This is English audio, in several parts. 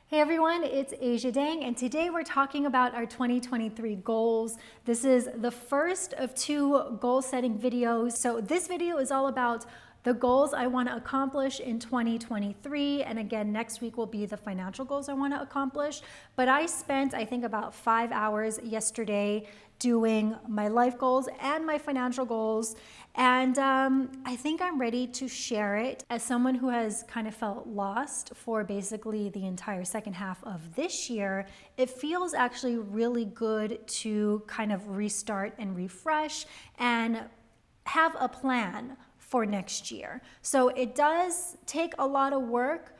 Hey everyone, it's Asia Dang, and today we're talking about our 2023 goals. This is the first of 2 goal setting videos. So this video is all about the goals I want to accomplish in 2023, and again, next week will be the financial goals I want to accomplish. But I spent, I think, about 5 hours yesterday doing my life goals and my financial goals, and I think I'm ready to share it. As someone who has kind of felt lost for basically the entire second half of this year, it feels actually really good to kind of restart and refresh and have a plan for next year. So it does take a lot of work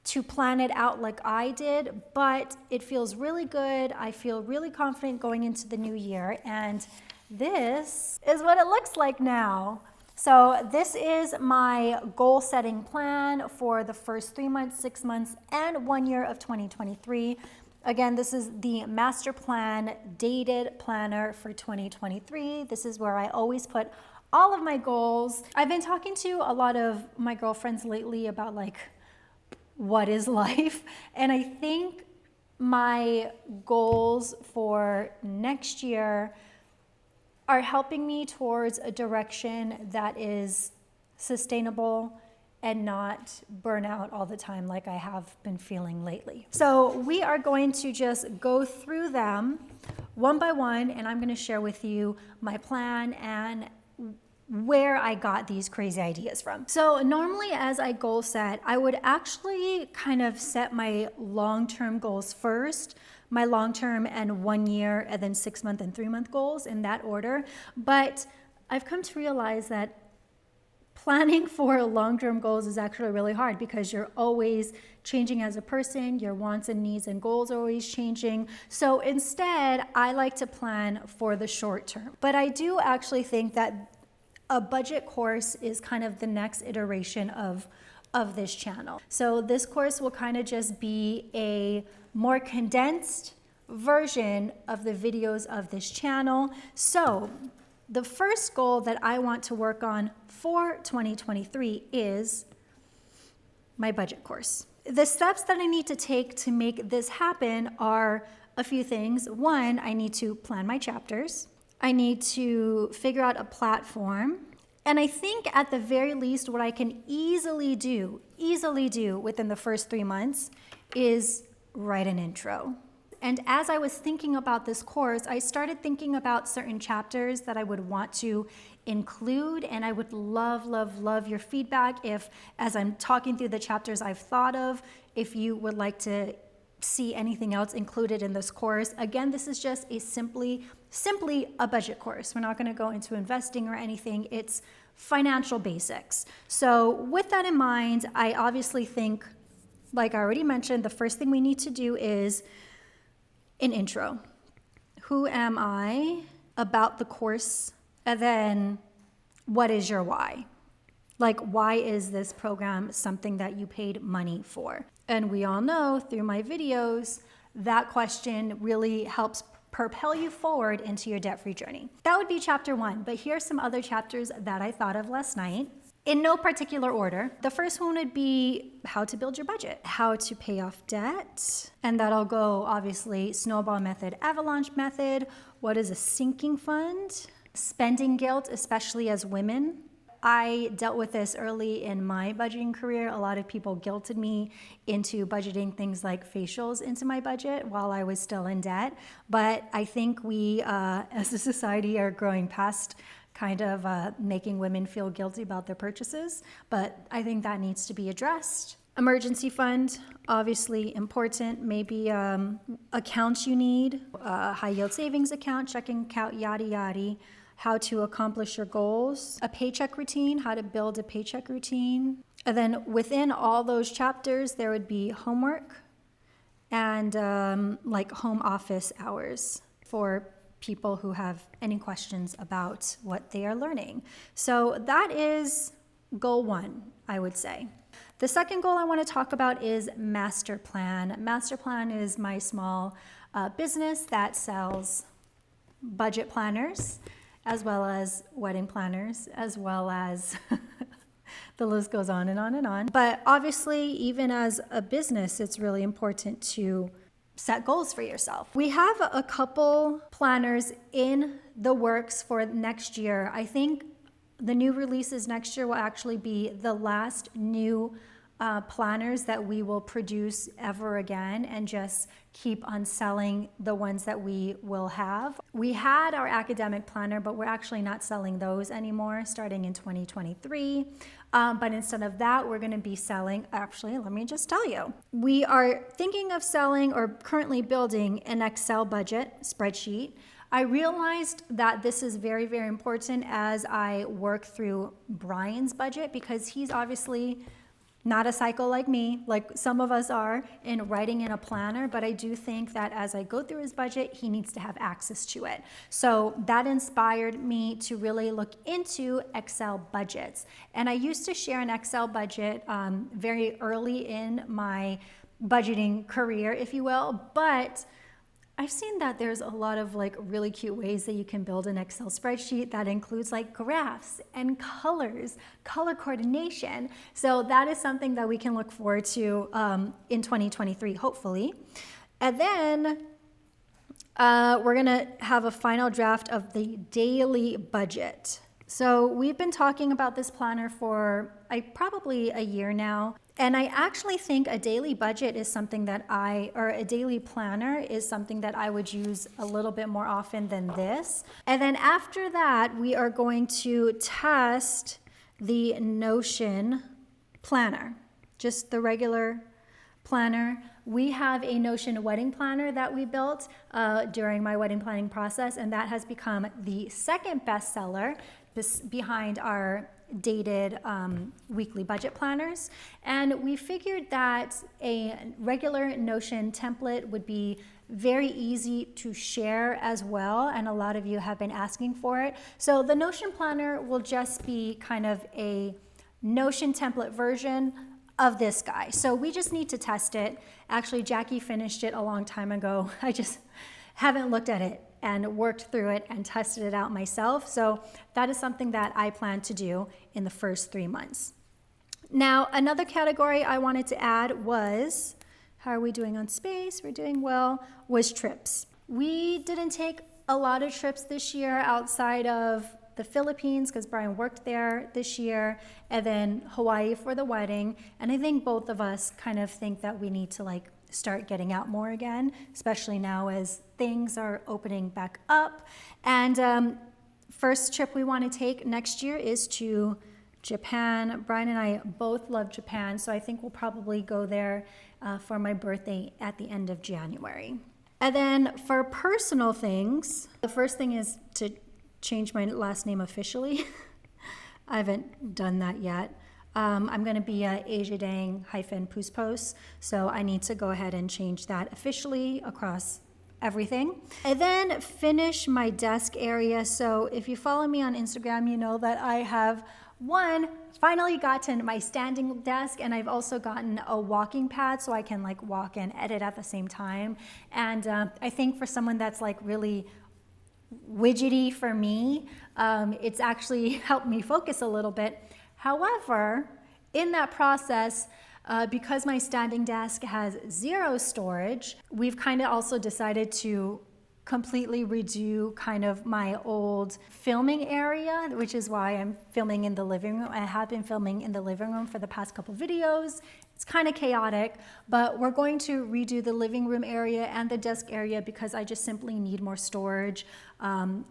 to plan it out like I did, but it feels really good. I feel really confident going into the new year, and this is what it looks like now. So this is my goal setting plan for the first 3 months, 6 months, and 1 year of 2023. Again, this is the master plan dated planner for 2023. This is where I always put all of my goals. I've been talking to a lot of my girlfriends lately about like, what is life? And I think my goals for next year are helping me towards a direction that is sustainable and not burn out all the time like I have been feeling lately. So we are going to just go through them one by one, and I'm going to share with you my plan and where I got these crazy ideas from. So normally as I goal set, I would actually kind of set my long-term goals first, my long-term and 1 year, and then 6-month and 3-month goals in that order. But I've come to realize that planning for long-term goals is actually really hard because you're always changing as a person. Your wants and needs and goals are always changing. So instead, I like to plan for the short term. But I do actually think that a budget course is kind of the next iteration of this channel. So this course will kind of just be a more condensed version of the videos of this channel. So the first goal that I want to work on for 2023 is my budget course. The steps that I need to take to make this happen are a few things. One, I need to plan my chapters. I need to figure out a platform. And I think at the very least, what I can easily do within the first 3 months is write an intro. And as I was thinking about this course, I started thinking about certain chapters that I would want to include, and I would love, love, love your feedback if, as I'm talking through the chapters I've thought of, if you would like to see anything else included in this course. Again, this is just a simply a budget course. We're not going to go into investing or anything. It's financial basics. So with that in mind, I obviously think, like I already mentioned, the first thing we need to do is an intro. Who am I? About the course, and then what is your why? Like, why is this program something that you paid money for? And we all know through my videos, that question really helps propel you forward into your debt-free journey. That would be chapter 1, but here's some other chapters that I thought of last night. In no particular order. The first one would be how to build your budget, how to pay off debt, and that'll go obviously snowball method, avalanche method, what is a sinking fund, spending guilt, especially as women. I dealt with this early in my budgeting career. A lot of people guilted me into budgeting things like facials into my budget while I was still in debt. But I think we, as a society, are growing past kind of making women feel guilty about their purchases. But I think that needs to be addressed. Emergency fund, obviously important. Maybe accounts you need, high yield savings account, checking account, yada, yada. How to accomplish your goals, a paycheck routine, how to build a paycheck routine. And then within all those chapters, there would be homework and like home office hours for people who have any questions about what they are learning. So that is goal 1, I would say. The second goal I want to talk about is master plan. Master plan is my small business that sells budget planners, as well as wedding planners, as well as The list goes on and on and on. But obviously, even as a business, it's really important to set goals for yourself. We have a couple planners in the works for next year. I think the new releases next year will actually be the last new planners that we will produce ever again, and just keep on selling the ones that we will have. We had our academic planner, but we're actually not selling those anymore starting in 2023. But instead of that, we're going to be selling, actually, let me just tell you, we are thinking of selling or currently building an Excel budget spreadsheet. I realized that this is very, very important as I work through Brian's budget, because he's obviously not a psycho like me, like some of us are, in writing in a planner, but I do think that as I go through his budget, he needs to have access to it. So that inspired me to really look into Excel budgets. And I used to share an Excel budget very early in my budgeting career, if you will, but I've seen that there's a lot of like really cute ways that you can build an Excel spreadsheet that includes like graphs and colors, color coordination. So that is something that we can look forward to in 2023, hopefully. And then we're gonna have a final draft of the daily budget. So we've been talking about this planner for probably a year now. And I actually think a daily budget is something that or a daily planner is something that I would use a little bit more often than this. And then after that, we are going to test the Notion planner, just the regular planner. We have a Notion wedding planner that we built during my wedding planning process, and that has become the second bestseller behind our dated weekly budget planners. And we figured that a regular Notion template would be very easy to share as well, and a lot of you have been asking for it. So the Notion planner will just be kind of a Notion template version of this guy. So we just need to test it. Actually, Jackie finished it a long time ago. I just haven't looked at it and worked through it and tested it out myself. So that is something that I plan to do in the first 3 months. Now, another category I wanted to add was, how are we doing on space? We're doing well, was trips. We didn't take a lot of trips this year outside of the Philippines, because Brian worked there this year, and then Hawaii for the wedding. And I think both of us kind of think that we need to like start getting out more again, especially now as things are opening back up. And first trip we want to take next year is to Japan. Brian and I both love Japan, so I think we'll probably go there for my birthday at the end of January. And then for personal things, the first thing is to change my last name officially. I haven't done that yet. I'm going to be Asiadang-Puspos, so I need to go ahead and change that officially across everything. And then finish my desk area. So if you follow me on Instagram, you know that I have finally gotten my standing desk, and I've also gotten a walking pad so I can like walk and edit at the same time. And I think for someone that's like really widgety for me, it's actually helped me focus a little bit. However, in that process, because my standing desk has 0 storage, we've kind of also decided to completely redo kind of my old filming area, which is why I'm filming in the living room. I have been filming in the living room for the past couple videos. It's kind of chaotic, but we're going to redo the living room area and the desk area because I just simply need more storage.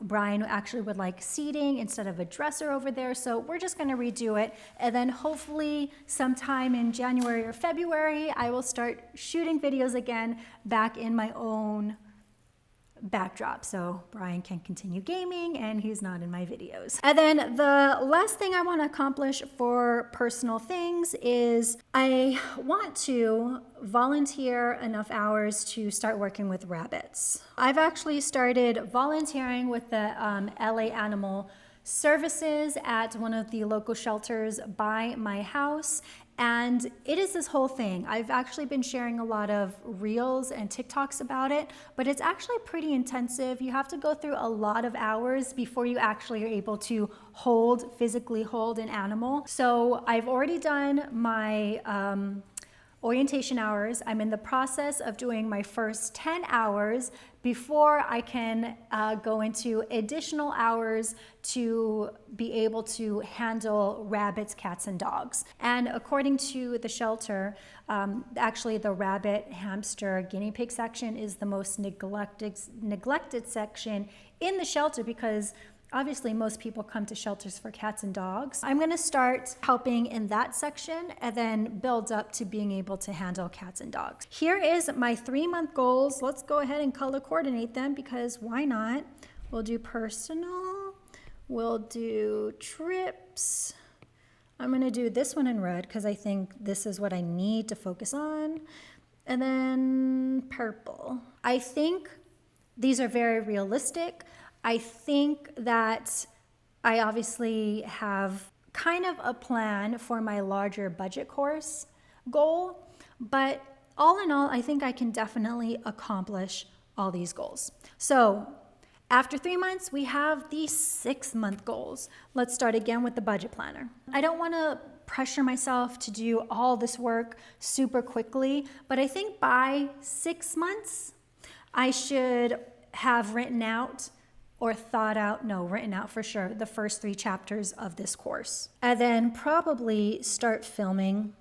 Brian actually would like seating instead of a dresser over there, so we're just going to redo it. And then hopefully sometime in January or February, I will start shooting videos again back in my own backdrop so Brian can continue gaming and he's not in my videos. And then the last thing I want to accomplish for personal things is I want to volunteer enough hours to start working with rabbits. I've actually started volunteering with the LA Animal Services at one of the local shelters by my house, And it is this whole thing. I've actually been sharing a lot of reels and TikToks about it, but it's actually pretty intensive. You have to go through a lot of hours before you actually are able to physically hold an animal. So I've already done my orientation hours. I'm in the process of doing my first 10 hours before I can go into additional hours to be able to handle rabbits, cats, and dogs. And according to the shelter, actually the rabbit, hamster, guinea pig section is the most neglected section in the shelter because obviously, most people come to shelters for cats and dogs. I'm gonna start helping in that section and then build up to being able to handle cats and dogs. Here is my 3-month goals. Let's go ahead and color coordinate them because why not? We'll do personal, we'll do trips. I'm gonna do this one in red because I think this is what I need to focus on. And then purple. I think these are very realistic. I think that I obviously have kind of a plan for my larger budget course goal, but all in all, I think I can definitely accomplish all these goals. So after 3 months, we have the 6-month goals. Let's start again with the budget planner. I don't want to pressure myself to do all this work super quickly, but I think by 6 months, I should have written out for sure, the first 3 chapters of this course. And then probably start filming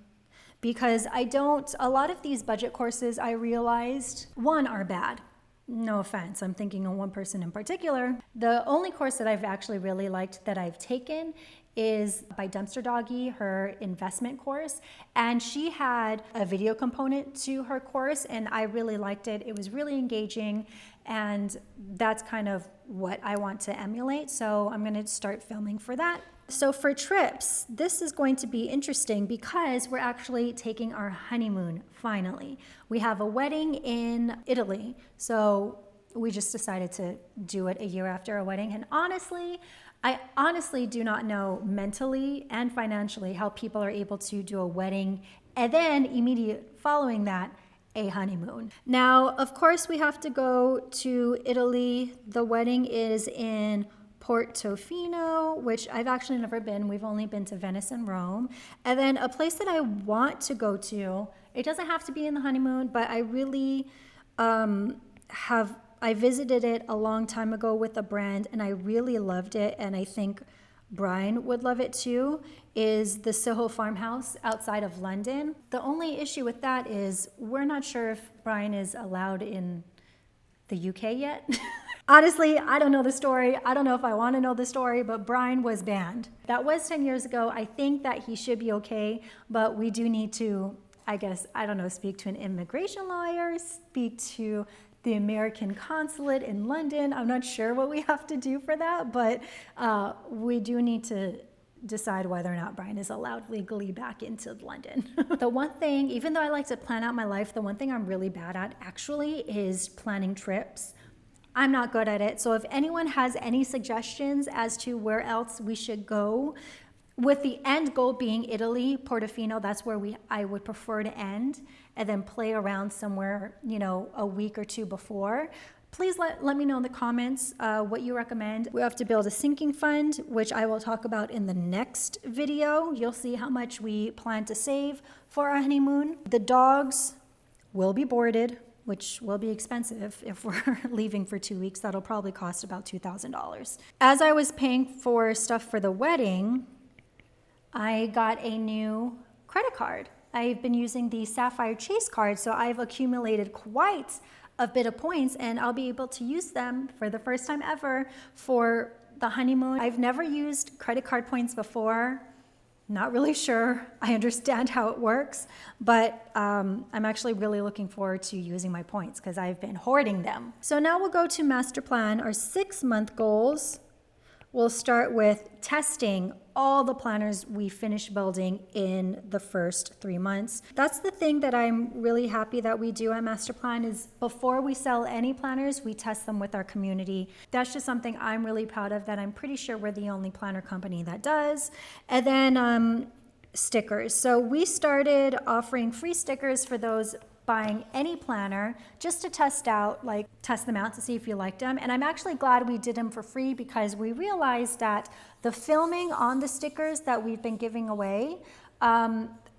because a lot of these budget courses I realized, one, are bad. No offense, I'm thinking of one person in particular. The only course that I've actually really liked that I've taken is by Dumpster Doggy, her investment course. And she had a video component to her course and I really liked it. It was really engaging and that's kind of what I want to emulate. So I'm gonna start filming for that. So for trips, this is going to be interesting because we're actually taking our honeymoon finally. We have a wedding in Italy. So we just decided to do it a year after our wedding. And I honestly do not know mentally and financially how people are able to do a wedding and then immediate following that, a honeymoon. Now, of course, we have to go to Italy. The wedding is in Portofino, which I've actually never been. We've only been to Venice and Rome. And then a place that I want to go to, it doesn't have to be in the honeymoon, but I really I visited it a long time ago with a brand and I really loved it. And I think Brian would love it too, is the Soho Farmhouse outside of London. The only issue with that is we're not sure if Brian is allowed in the UK yet. Honestly, I don't know the story. I don't know if I want to know the story, but Brian was banned. That was 10 years ago. I think that he should be okay, but we do need to, speak to an immigration lawyer, speak to the American consulate in London. I'm not sure what we have to do for that, but we do need to decide whether or not Brian is allowed legally back into London. The one thing, even though I like to plan out my life, the one thing I'm really bad at actually is planning trips. I'm not good at it. So if anyone has any suggestions as to where else we should go, with the end goal being Italy, Portofino, that's where I would prefer to end, and then play around somewhere, a week or 2 before. Please let me know in the comments what you recommend. We have to build a sinking fund, which I will talk about in the next video. You'll see how much we plan to save for our honeymoon. The dogs will be boarded, which will be expensive if we're leaving for 2 weeks. That'll probably cost about $2,000. As I was paying for stuff for the wedding, I got a new credit card. I've been using the Sapphire Chase card, so I've accumulated quite a bit of points and I'll be able to use them for the first time ever for the honeymoon. I've never used credit card points before. Not really sure I understand how it works, but I'm actually really looking forward to using my points because I've been hoarding them. So now we'll go to master plan, our 6-month goals. We'll start with testing all the planners we finished building in the first 3 months. That's the thing that I'm really happy that we do at Masterplan is before we sell any planners, we test them with our community. That's just something I'm really proud of that I'm pretty sure we're the only planner company that does. And then stickers. So we started offering free stickers for those buying any planner just to test them out to see if you liked them. And I'm actually glad we did them for free because we realized that the filming on the stickers that we've been giving away,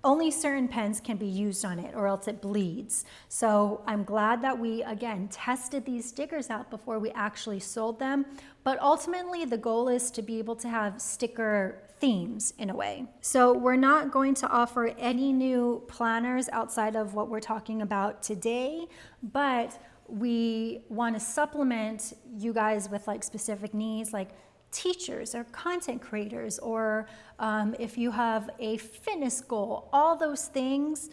only certain pens can be used on it or else it bleeds. So I'm glad that we, again, tested these stickers out before we actually sold them. But ultimately the goal is to be able to have sticker themes in a way. So we're not going to offer any new planners outside of what we're talking about today, but we want to supplement you guys with like specific needs, like teachers or content creators, or if you have a fitness goal, all those things.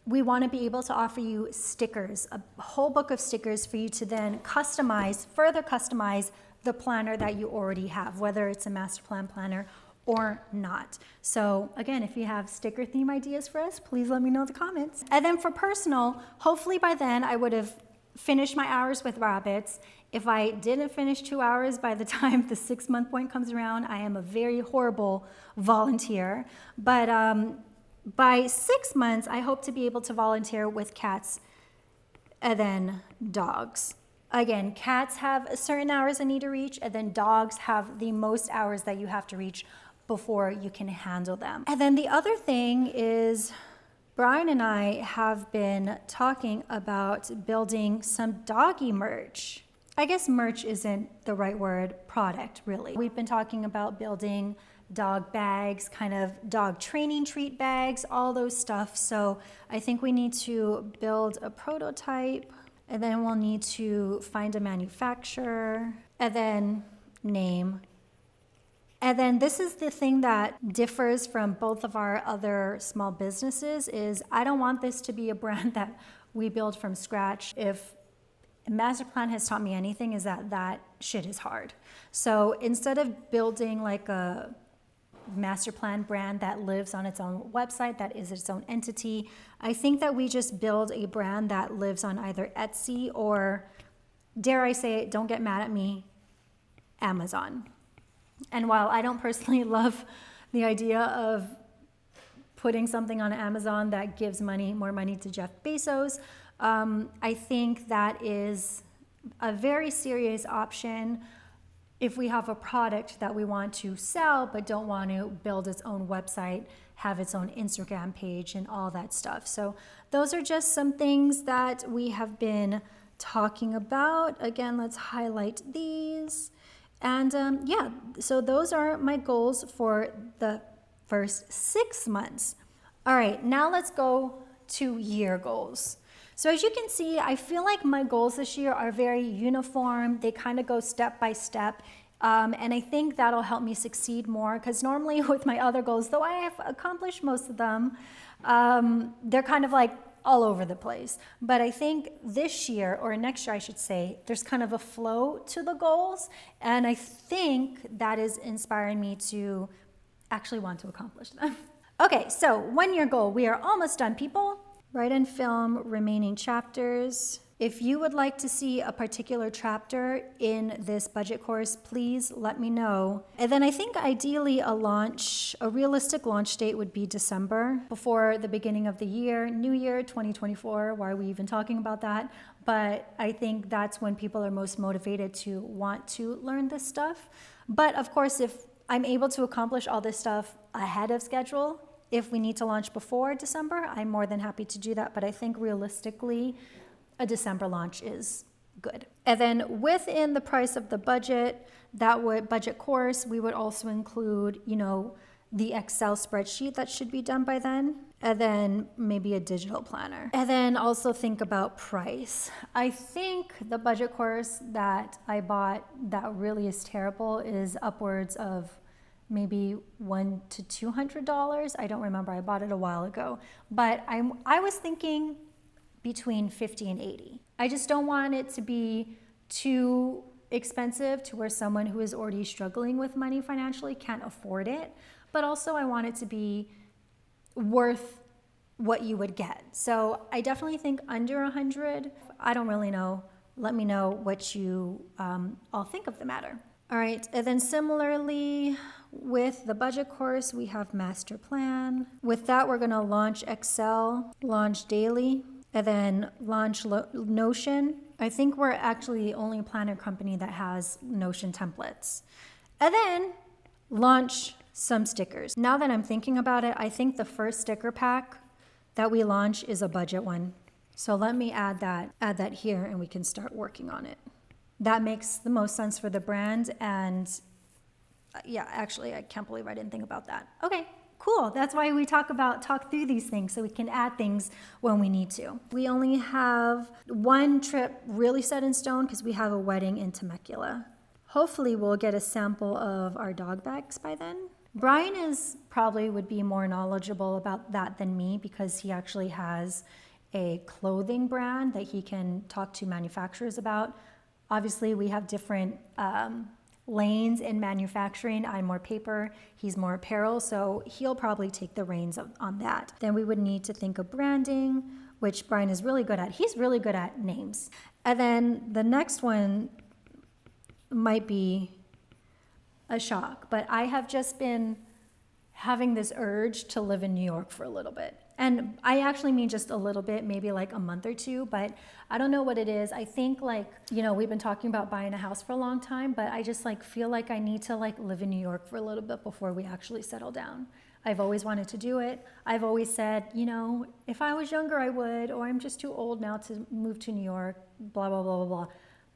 We want to be able to offer you stickers, a whole book of stickers for you to then customize, further customize the planner that you already have, whether it's a master plan planner or not. So again, if you have sticker theme ideas for us, please let me know in the comments. And then for personal, hopefully by then I would have finished my hours with rabbits. If I didn't finish 2 hours by the time the 6-month point comes around, I am a very horrible volunteer. But by 6 months, I hope to be able to volunteer with cats and then dogs. Again, cats have certain hours I need to reach, and then dogs have the most hours that you have to reach before you can handle them. And then the other thing is Brian and I have been talking about building some doggy merch. I guess merch isn't the right word, product really. We've been talking about building dog bags, kind of dog training treat bags, all those stuff. So I think we need to build a prototype, and then we'll need to find a manufacturer, and then name. And then this is the thing that differs from both of our other small businesses is I don't want this to be a brand that we build from scratch. If Master Plan has taught me anything is that shit is hard. So instead of building like a Master Plan brand that lives on its own website, that is its own entity, I think that we just build a brand that lives on either Etsy or, dare I say it, don't get mad at me, Amazon. And while I don't personally love the idea of putting something on Amazon that gives more money to Jeff Bezos, I think that is a very serious option if we have a product that we want to sell but don't want to build its own website, have its own Instagram page and all that stuff. So those are just some things that we have been talking about. Again, let's highlight these. And yeah, so those are my goals for the first 6 months. All right, now let's go to year goals. So as you can see, I feel like my goals this year are very uniform. They kind of go step by step. And I think that'll help me succeed more because normally with my other goals, though I have accomplished most of them, they're kind of like all over the place. But I think this year, or next year I should say, there's kind of a flow to the goals. And I think that is inspiring me to actually want to accomplish them. Okay, so 1 year goal. We are almost done, people. Write and film remaining chapters. If you would like to see a particular chapter in this budget course, please let me know. And then I think ideally a realistic launch date would be December, before the beginning of the year, New Year 2024. Why are we even talking about that? But I think that's when people are most motivated to want to learn this stuff. But of course, if I'm able to accomplish all this stuff ahead of schedule, if we need to launch before December, I'm more than happy to do that. But I think realistically, a December launch is good. And then within the price of the budget, budget course, we would also include, the Excel spreadsheet that should be done by then, and then maybe a digital planner. And then also think about price. I think the budget course that I bought that really is terrible is upwards of maybe $100 to $200. I don't remember, I bought it a while ago, but I was thinking between 50 and 80. I just don't want it to be too expensive to where someone who is already struggling with money financially can't afford it, but also I want it to be worth what you would get. So I definitely think under 100. I don't really know. Let me know what you all think of the matter. All right, and then similarly, with the budget course, we have master plan. With that, we're gonna launch Excel, launch daily, and then launch Notion. I think we're actually the only planner company that has Notion templates. And then launch some stickers. Now that I'm thinking about it, I think the first sticker pack that we launch is a budget one. So let me add that here and we can start working on it. That makes the most sense for the brand, and yeah, actually, I can't believe I didn't think about that. Okay, cool. That's why we talk through these things so we can add things when we need to. We only have one trip really set in stone because we have a wedding in Temecula. Hopefully we'll get a sample of our dog bags by then. Brian would be more knowledgeable about that than me because he actually has a clothing brand that he can talk to manufacturers about. Obviously, we have different lanes in manufacturing. I'm more paper, he's more apparel, so he'll probably take the reins on that. Then we would need to think of branding, which Brian is really good at. He's really good at names. And then the next one might be a shock, but I have just been having this urge to live in New York for a little bit. And I actually mean just a little bit, maybe like a month or two, but I don't know what it is. I think we've been talking about buying a house for a long time, but I just feel like I need to live in New York for a little bit before we actually settle down. I've always wanted to do it. I've always said, if I was younger, I would, or I'm just too old now to move to New York, blah, blah, blah, blah, blah.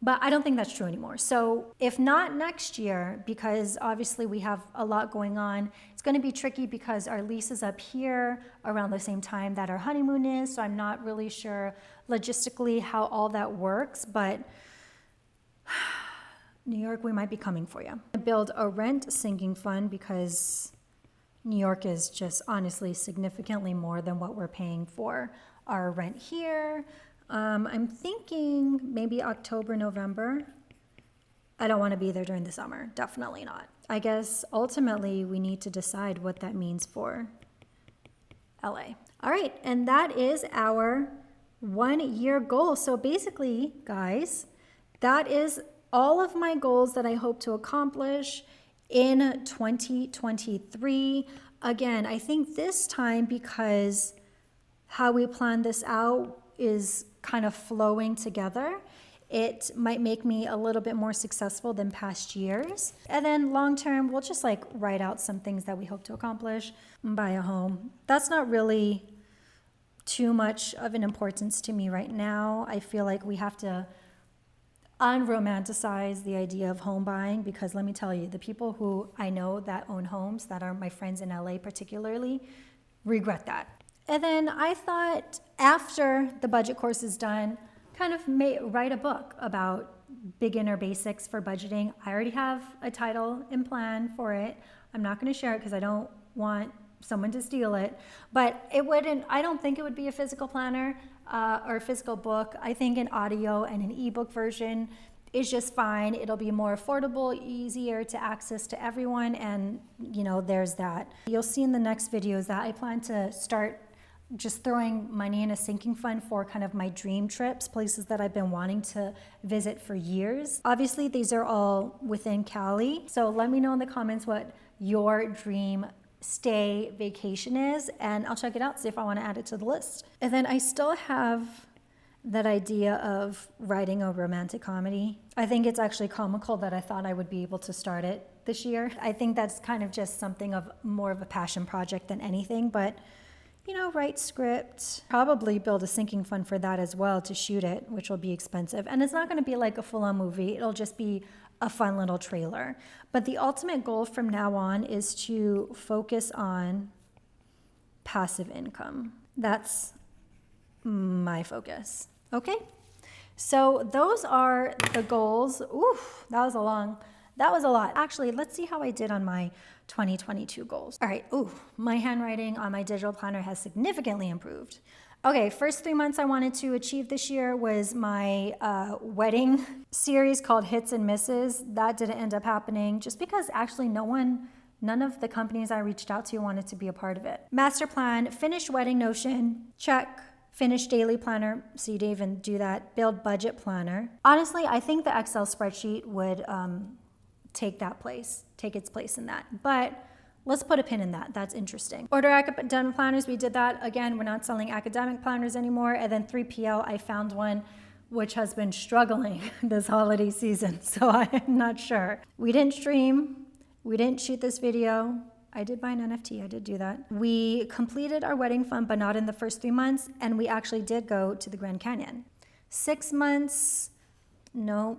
But I don't think that's true anymore. So if not next year, because obviously we have a lot going on, it's going to be tricky because our lease is up here around the same time that our honeymoon is. So I'm not really sure logistically how all that works, but New York, we might be coming for you. Build a rent sinking fund because New York is just honestly significantly more than what we're paying for our rent here. I'm thinking maybe October, November. I don't want to be there during the summer. Definitely not. I guess ultimately we need to decide what that means for LA. All right, and that is our 1 year goal. So basically, guys, that is all of my goals that I hope to accomplish in 2023. Again, I think this time, because how we plan this out is kind of flowing together, it might make me a little bit more successful than past years. And then long term, we'll just write out some things that we hope to accomplish and buy a home. That's not really too much of an importance to me right now. I feel like we have to unromanticize the idea of home buying, because let me tell you, the people who I know that own homes, that are my friends in LA particularly, regret that. And then I thought after the budget course is done, kind of write a book about beginner basics for budgeting. I already have a title and plan for it. I'm not going to share it because I don't want someone to steal it, but I don't think it would be a physical planner or a physical book. I think an audio and an ebook version is just fine. It'll be more affordable, easier to access to everyone, and there's that. You'll see in the next videos that I plan to start just throwing money in a sinking fund for kind of my dream trips, places that I've been wanting to visit for years. Obviously, these are all within Cali, so let me know in the comments what your dream stay vacation is, and I'll check it out, see if I want to add it to the list. And then I still have that idea of writing a romantic comedy. I think it's actually comical that I thought I would be able to start it this year. I think that's kind of just something of more of a passion project than anything, but write script, probably build a sinking fund for that as well to shoot it, which will be expensive. And it's not going to be like a full-on movie. It'll just be a fun little trailer. But the ultimate goal from now on is to focus on passive income. That's my focus. Okay? So those are the goals. Oof, that was a lot. Actually, let's see how I did on my 2022 goals. All right, my handwriting on my digital planner has significantly improved. Okay, first 3 months I wanted to achieve this year was my wedding series called Hits and Misses. That didn't end up happening just because actually none of the companies I reached out to wanted to be a part of it. Master plan, finished wedding Notion, check. Finish daily planner, so you didn't even do that. Build budget planner. Honestly, I think the Excel spreadsheet would take its place in that. But let's put a pin in that. That's interesting. Order academic planners, we did that. Again, we're not selling academic planners anymore. And then 3PL, I found one which has been struggling this holiday season, so I'm not sure. We didn't stream, we didn't shoot this video. I did buy an NFT, I did do that. We completed our wedding fund, but not in the first 3 months, and we actually did go to the Grand Canyon. 6 months, no.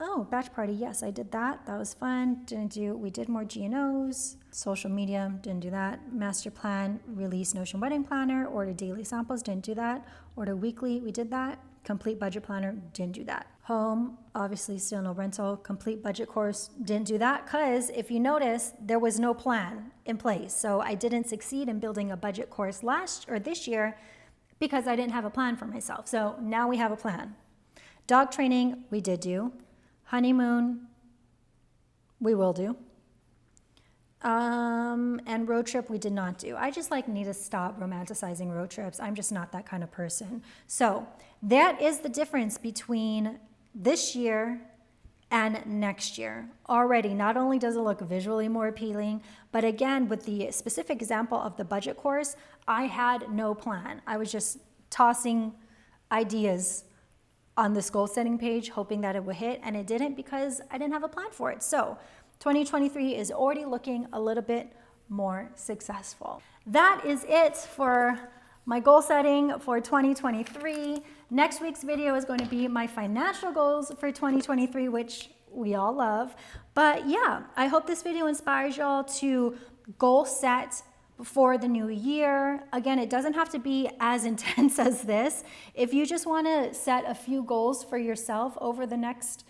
Oh, batch party, yes, I did that. That was fun. We did more G&Os. Social media, didn't do that. Master plan, release Notion wedding planner, order daily samples, didn't do that. Order weekly, we did that. Complete budget planner, didn't do that. Home, obviously still no rental. Complete budget course, didn't do that because if you notice, there was no plan in place. So I didn't succeed in building a budget course this year because I didn't have a plan for myself. So now we have a plan. Dog training, we did do. Honeymoon, we will do. And road trip, we did not do. I just need to stop romanticizing road trips. I'm just not that kind of person. So that is the difference between this year and next year. Already, not only does it look visually more appealing, but again, with the specific example of the budget course, I had no plan. I was just tossing ideas on this goal setting page, hoping that it would hit, and it didn't because I didn't have a plan for it. So 2023 is already looking a little bit more successful. That is it for my goal setting for 2023. Next week's video is going to be my financial goals for 2023, which we all love. But yeah, I hope this video inspires y'all to goal set for the new year. Again, it doesn't have to be as intense as this. If you just want to set a few goals for yourself over the next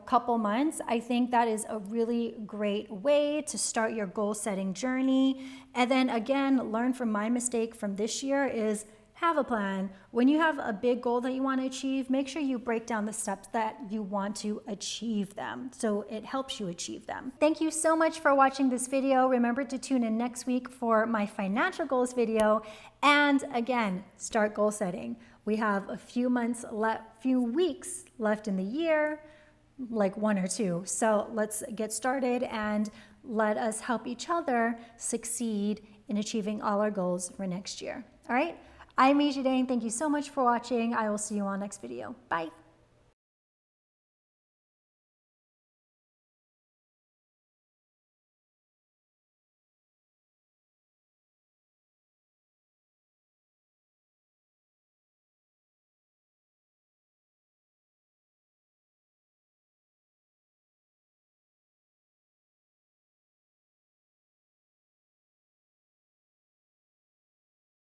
couple months, I think that is a really great way to start your goal setting journey. And then again, learn from my mistake from this year is have a plan. When you have a big goal that you want to achieve, make sure you break down the steps that you want to achieve them so it helps you achieve them. Thank you so much for watching this video. Remember to tune in next week for my financial goals video. And again, start goal setting. We have a few weeks left in the year, like 1 or 2. So let's get started and let us help each other succeed in achieving all our goals for next year. All right? I'm Asia Dang. Thank you so much for watching. I will see you on next video. Bye.